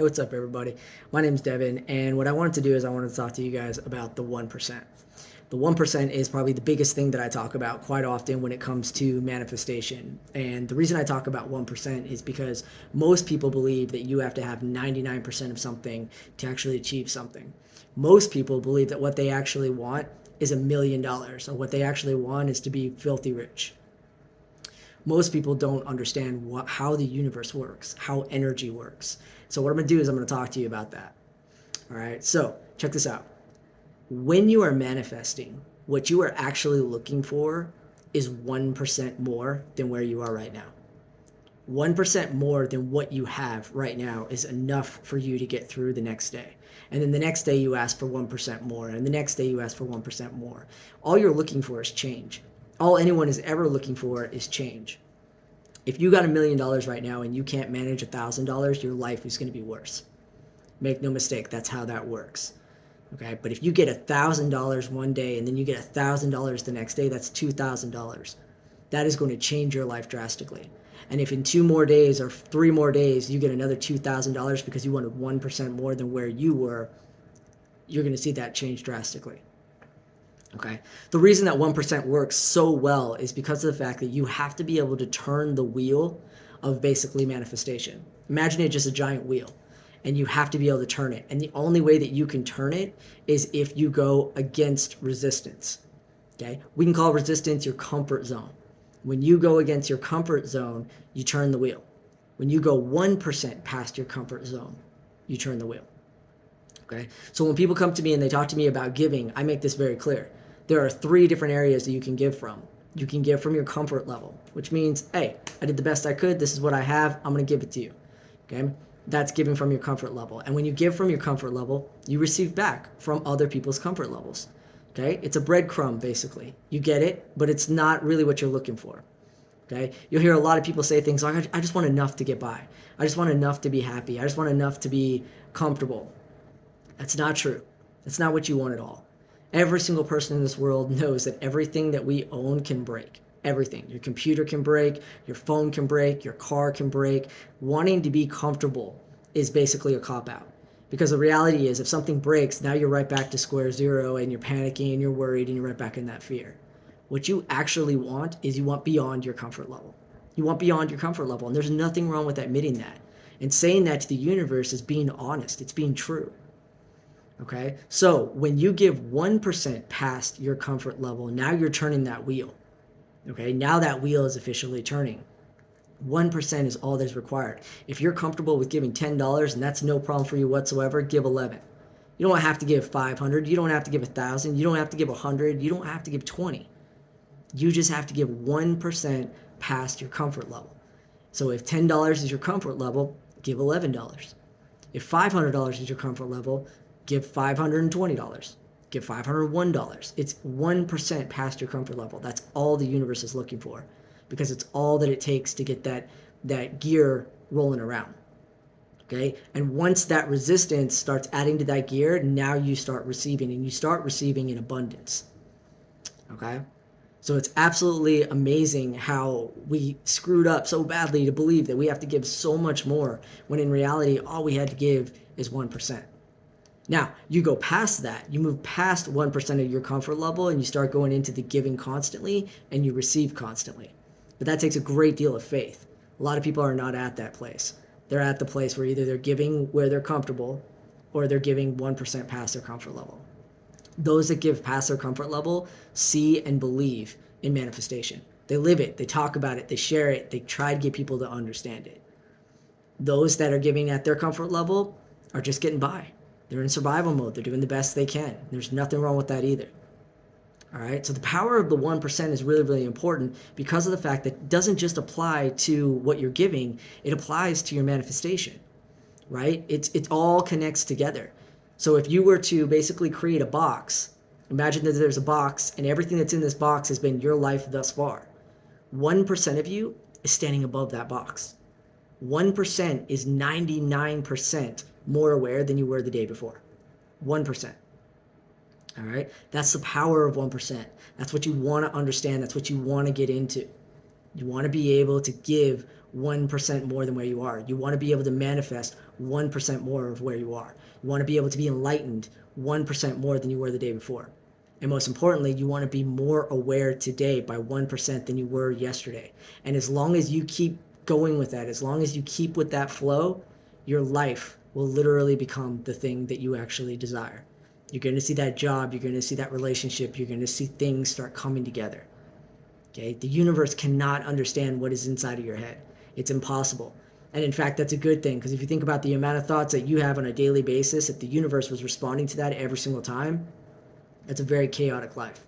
Hey, what's up, everybody? My name's Devin, and what I wanted to do is I wanted to talk to you guys about the 1%. The 1% is probably the biggest thing that I talk about quite often when it comes to manifestation. And the reason I talk about 1% is because most people believe that you have to have 99% of something to actually achieve something. Most people believe that what they actually want is $1 million, or what they actually want is to be filthy rich. Most people don't understand how the universe works, how energy works. So what I'm going to do is I'm going to talk to you about that. All right, so check this out. When you are manifesting, what you are actually looking for is 1% more than where you are right now. 1% more than what you have right now is enough for you to get through the next day. And then the next day you ask for 1% more, and the next day you ask for 1% more. All you're looking for is change. All anyone is ever looking for is change. If you got $1 million right now and you can't manage $1,000, your life is going to be worse. Make no mistake, that's how that works. Okay, but if you get $1,000 one day and then you get $1,000 the next day, that's $2,000. That is going to change your life drastically. And if in 2 more days or 3 more days you get another $2,000 because you wanted 1% more than where you were, you're going to see that change drastically. Okay. The reason that 1% works so well is because of the fact that you have to be able to turn the wheel of basically manifestation. Imagine it just a giant wheel, and you have to be able to turn it. And the only way that you can turn it is if you go against resistance. Okay. We can call resistance your comfort zone. When you go against your comfort zone, you turn the wheel. When you go 1% past your comfort zone, you turn the wheel. Okay. So when people come to me and they talk to me about giving, I make this very clear. There are 3 different areas that you can give from. You can give from your comfort level, which means, hey, I did the best I could. This is what I have. I'm going to give it to you. Okay. That's giving from your comfort level. And when you give from your comfort level, you receive back from other people's comfort levels. Okay. It's a breadcrumb, basically. You get it, but it's not really what you're looking for. Okay. You'll hear a lot of people say things like, I just want enough to get by. I just want enough to be happy. I just want enough to be comfortable. That's not true. That's not what you want at all. Every single person in this world knows that everything that we own can break. Everything. Your computer can break, your phone can break, your car can break. Wanting to be comfortable is basically a cop-out. Because the reality is, if something breaks, now you're right back to square zero and you're panicking and you're worried and you're right back in that fear. What you actually want is you want beyond your comfort level. You want beyond your comfort level, and there's nothing wrong with admitting that. And saying that to the universe is being honest. It's being true. Okay, so when you give 1% past your comfort level, now you're turning that wheel. Okay, now that wheel is officially turning. 1% is all that's required. If you're comfortable with giving $10 and that's no problem for you whatsoever, give 11. You don't have to give 500. You don't have to give 1,000. You don't have to give 100. You don't have to give 20. You just have to give 1% past your comfort level. So if $10 is your comfort level, give $11. If $500 is your comfort level, give $520. Give $501. It's 1% past your comfort level. That's all the universe is looking for, because it's all that it takes to get that gear rolling around. Okay? And once that resistance starts adding to that gear, now you start receiving, and you start receiving in abundance. Okay? So it's absolutely amazing how we screwed up so badly to believe that we have to give so much more, when in reality all we had to give is 1%. Now, you go past that, you move past 1% of your comfort level, and you start going into the giving constantly, and you receive constantly. But that takes a great deal of faith. A lot of people are not at that place. They're at the place where either they're giving where they're comfortable, or they're giving 1% past their comfort level. Those that give past their comfort level see and believe in manifestation. They live it, they talk about it, they share it, they try to get people to understand it. Those that are giving at their comfort level are just getting by. They're in survival mode. They're doing the best they can. There's nothing wrong with that either. All right. So the power of the 1% is really, really important, because of the fact that it doesn't just apply to what you're giving, it applies to your manifestation, right? It all connects together. So if you were to basically create a box, imagine that there's a box and everything that's in this box has been your life thus far. 1% of you is standing above that box. 1% is 99% more aware than you were the day before. 1%. All right? That's the power of 1%. That's what you want to understand. That's what you want to get into. You want to be able to give 1% more than where you are. You want to be able to manifest 1% more of where you are. You want to be able to be enlightened 1% more than you were the day before. And most importantly, you want to be more aware today by 1% than you were yesterday. And as long as you keep going with that, as long as you keep with that flow, your life will literally become the thing that you actually desire. You're going to see that job, you're going to see that relationship, you're going to see things start coming together. Okay? The universe cannot understand what is inside of your head. It's impossible. And in fact, that's a good thing, because if you think about the amount of thoughts that you have on a daily basis, if the universe was responding to that every single time, that's a very chaotic life.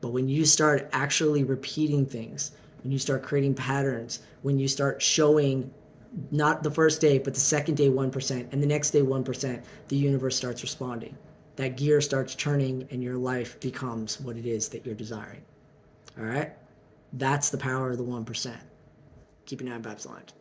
But when you start actually repeating things, when you start creating patterns, when you start showing not the first day, but the second day 1%, and the next day 1%, the universe starts responding. That gear starts turning, and your life becomes what it is that you're desiring. All right? That's the power of the 1%. Keep an eye on Babs Lines.